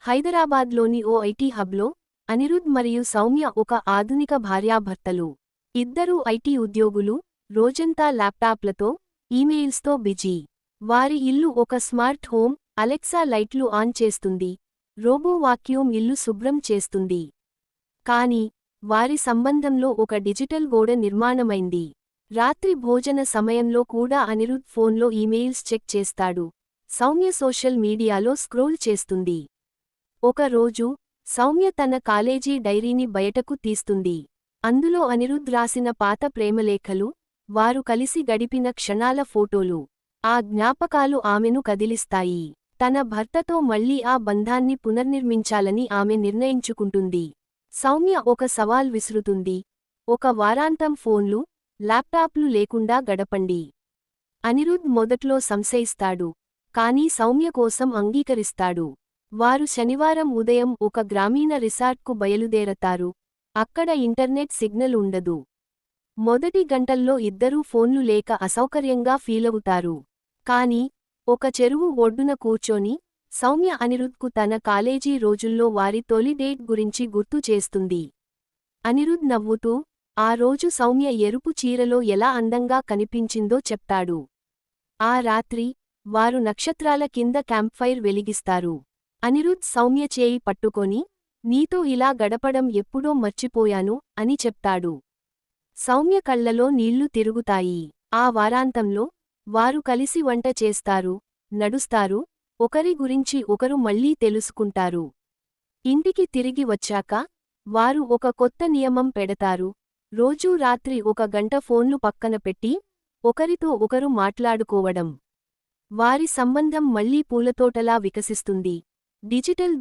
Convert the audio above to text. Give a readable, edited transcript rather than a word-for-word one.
హైదరాబాద్లోని ఓ ఐటీ హబ్లో అనిరుద్ మరియు సౌమ్య ఒక ఆధునిక భార్యాభర్తలు. ఇద్దరూ ఐటీ ఉద్యోగులు, రోజంతా ల్యాప్టాప్లతో, ఈమెయిల్స్తో బిజీ. వారి ఇల్లు ఒక స్మార్ట్ హోమ్, అలెక్సా లైట్లు ఆన్ చేస్తుంది, రోబో వాక్యూమ్ ఇల్లు శుభ్రం చేస్తుంది. కానీ, వారి సంబంధంలో ఒక డిజిటల్ గోడ నిర్మాణమైంది. రాత్రి భోజన సమయంలో కూడా అనిరుద్ ఫోన్లో ఈమెయిల్స్ చెక్ చేస్తాడు, సౌమ్య సోషల్ మీడియాలో స్క్రోల్ చేస్తుంది. ఒక రోజు, సౌమ్య తన కాలేజీ డైరీని బయటకు తీస్తుంది. అందులో అనిరుద్ రాసిన పాత ప్రేమలేఖలు, వారు కలిసి గడిపిన క్షణాల ఫోటోలు. ఆ జ్ఞాపకాలు ఆమెను కదిలిస్తాయి. తన భర్తతో మళ్లీ ఆ బంధాన్ని పునర్నిర్మించాలని ఆమె నిర్ణయించుకుంటుంది. సౌమ్య ఒక సవాల్ విసురుతుంది, ఒక వారాంతం ఫోన్లు, ల్యాప్టాప్లు లేకుండా గడపండి. అనిరుద్ మొదట్లో సంశయిస్తాడు, కానీ సౌమ్య కోసం అంగీకరిస్తాడు. వారు శనివారం ఉదయం ఒక గ్రామీణ రిసార్ట్కు బయలుదేరతారు. అక్కడ ఇంటర్నెట్ సిగ్నల్ ఉండదు. మొదటి గంటల్లో ఇద్దరూ ఫోన్లు లేక అసౌకర్యంగా ఫీలవుతారు. కానీ, ఒక చెరువు ఒడ్డున కూర్చొని, సౌమ్య అనిరుద్కు తన కాలేజీ రోజుల్లో వారి తొలి డేట్ గురించి గుర్తు చేస్తుంది. అనిరుద్ నవ్వుతూ, ఆ రోజు సౌమ్య ఎరుపు చీరలో ఎలా అందంగా కనిపించిందో చెప్తాడు. ఆ రాత్రి, వారు నక్షత్రాల కింద క్యాంప్ఫైర్ వెలిగిస్తారు. అనిరుద్ సౌమ్య చేయి పట్టుకొని, నీతో ఇలా గడపడం ఎప్పుడో మర్చిపోయాను అని చెప్తాడు. సౌమ్య కళ్లలో నీళ్లు తిరుగుతాయి. ఆ వారాంతంలో, వారు కలిసి వంట చేస్తారు, నడుస్తారు, ఒకరి గురించి ఒకరు మళ్లీ తెలుసుకుంటారు. ఇంటికి తిరిగి వచ్చాక, వారు ఒక కొత్త నియమం పెడతారు, రోజూ రాత్రి 1 గంట ఫోన్లు పక్కన పెట్టి, ఒకరితో ఒకరు మాట్లాడుకోవడం. వారి సంబంధం మళ్లీ పూలతోటలా వికసిస్తుంది. డిజిటల్